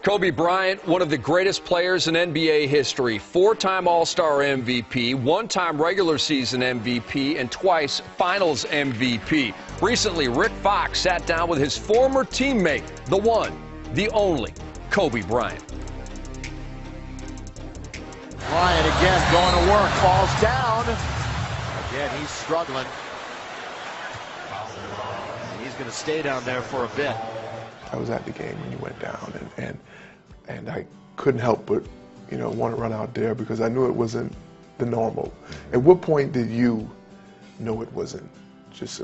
Kobe Bryant, one of the greatest players in NBA history, four-time All-Star MVP, one-time regular season MVP, and twice Finals MVP. Recently, Rick Fox sat down with his former teammate, the one, the only, Kobe Bryant. Bryant again going to work, falls down. Again, he's struggling. He's going to stay down there for a bit. I was at the game when you went down, and I couldn't help but, want to run out there because I knew it wasn't the normal. At what point did you know it wasn't just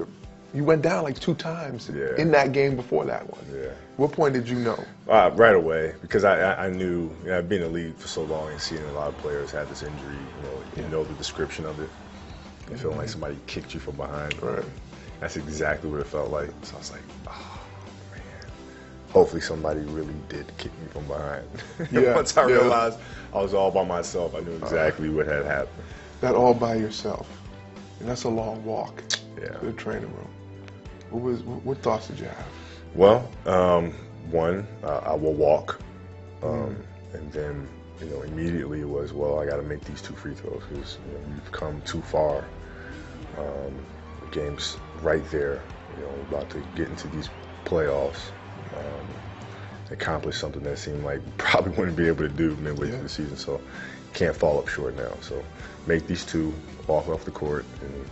you went down like 2 times in that game before that one. Yeah. What point did you know? Right away, because I knew, I've been in the league for so long and seeing a lot of players have this injury, you know the description of it. You feeling like somebody kicked you from behind. Right. That's exactly what it felt like. So I was like, oh, man. Hopefully somebody really did kick me from behind. Yeah. Once I realized I was all by myself, I knew exactly what had happened. That all by yourself. And that's a long walk to the training room. What thoughts did you have? Well, one, I will walk. And then, immediately it was, well, I got to make these 2 free throws because you've come too far. The game's right there. About to get into these playoffs. Accomplish something that seemed like we probably wouldn't be able to do midway through the season. So can't fall up short now. So make these 2, walk off the court, and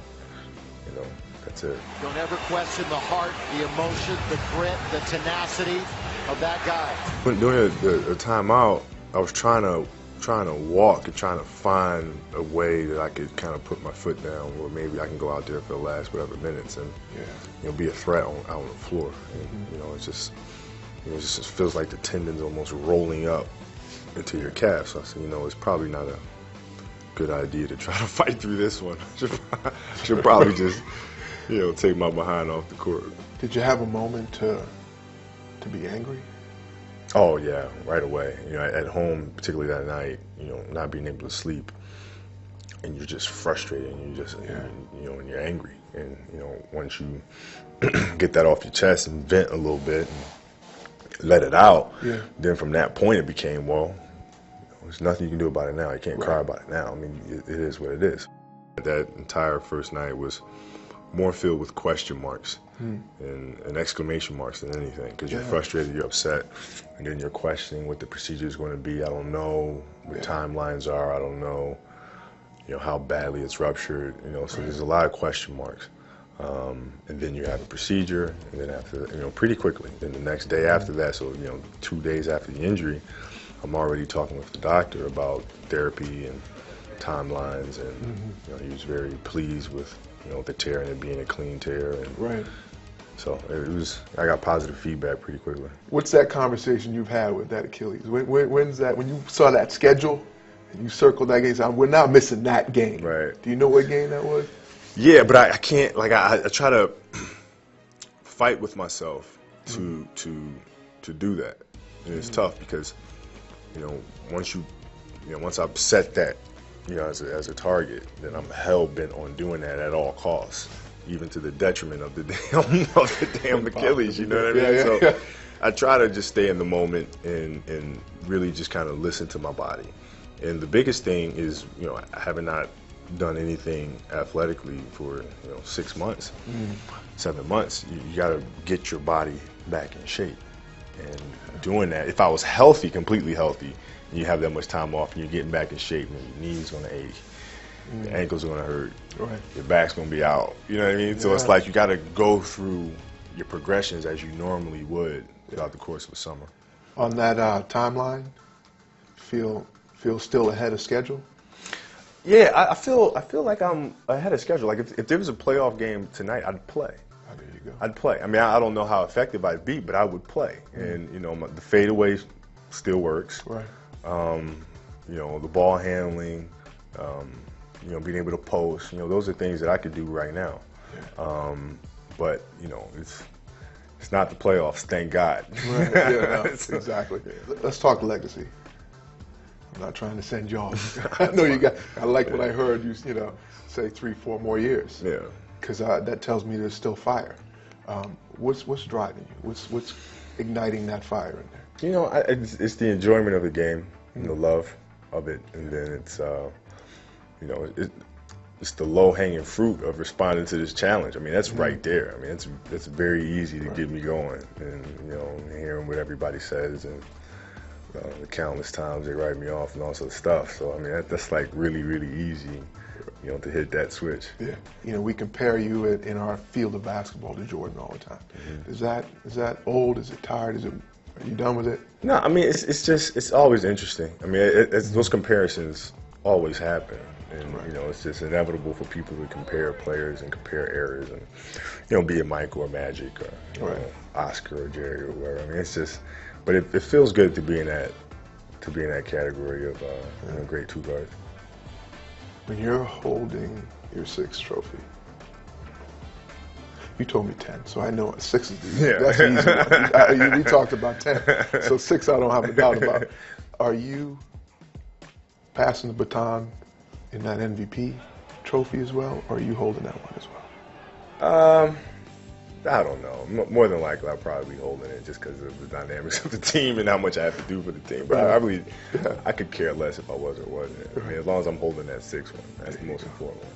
that's it. Don't ever question the heart, the emotion, the grit, the tenacity of that guy. During the timeout, I was trying to walk and trying to find a way that I could kind of put my foot down, or maybe I can go out there for the last whatever minutes and be a threat out on the floor. And, it just feels like the tendon's almost rolling up into your calf. So I said, it's probably not a good idea to try to fight through this one. Should probably just take my behind off the court. Did you have a moment to be angry? Oh yeah, right away. At home, particularly that night, not being able to sleep, and you're just frustrated, and you just, and you're angry, and once you get that off your chest and vent a little bit and let it out, then from that point it became, well, there's nothing you can do about it now. You can't cry about it now. I mean, it is what it is. That entire first night was more filled with question marks and exclamation marks than anything, because you're frustrated, you're upset, and then you're questioning what the procedure is going to be. I don't know what timelines are. I don't know, how badly it's ruptured. So there's a lot of question marks. And then you have a procedure, and then after, pretty quickly. Then the next day after that, so 2 days after the injury, I'm already talking with the doctor about therapy and timelines, and he was very pleased with the tear and it being a clean tear. And so I got positive feedback pretty quickly. What's that conversation you've had with that Achilles? When's that? When you saw that schedule and you circled that game, so we're not missing that game. Right. Do you know what game that was? Yeah, but I can't. Like I try to fight with myself to do that, and it's tough because once I've set that as a target, then I'm hell bent on doing that at all costs, even to the detriment of the damn Achilles. You know what I mean? So I try to just stay in the moment and really just kind of listen to my body. And the biggest thing is I have not done anything athletically for 6 months, 7 months. You got to get your body back in shape. And doing that, if I was healthy, completely healthy, and you have that much time off and you're getting back in shape, and your knees going to ache, your ankles are going to hurt, your back's going to be out. You know what I mean? So it's like you got to go through your progressions as you normally would throughout the course of the summer. On that timeline, feel still ahead of schedule? Yeah, I feel like I'm ahead of schedule. Like if there was a playoff game tonight, I'd play. Oh, there you go. I'd play. I mean, I don't know how effective I'd be, but I would play. And the fadeaway still works. Right. The ball handling, being able to post. Those are things that I could do right now. Yeah. But it's not the playoffs. Thank God. Right. Yeah, no, exactly. Let's talk legacy. I'm not trying to send you off. I know you got. I like what I heard you. Say 3-4 more years. Yeah. Because that tells me there's still fire. What's driving you? What's igniting that fire in there? You know, it's the enjoyment of the game and the love of it, and then it's you know, it's the low-hanging fruit of responding to this challenge. I mean, that's right there. I mean, that's very easy to get me going, and you know, hearing what everybody says and the countless times they write me off and all sorts of stuff. So I mean, that's like really, really easy, you know, to hit that switch. Yeah. You know, we compare you in our field of basketball to Jordan all the time. Is that old? Is it tired? Are you done with it? No, I mean, it's always interesting. I mean, those comparisons always happen. And, you know, it's just inevitable for people to compare players and compare eras and, you know, be it Michael or Magic or, you know, Oscar or Jerry or whoever. I mean, it's just, but it feels good to be in that category of, you know, great two guards. When you're holding your 6th trophy, you told me 10, so I know 6 is the that's the easy one. We talked about 10, so 6 I don't have a doubt about. Are you passing the baton in that MVP trophy as well, or are you holding that one as well? I don't know. More than likely, I'll probably be holding it just because of the dynamics of the team and how much I have to do for the team. But I could care less if I was or wasn't. I mean, as long as I'm holding that 6th one, that's the most important one.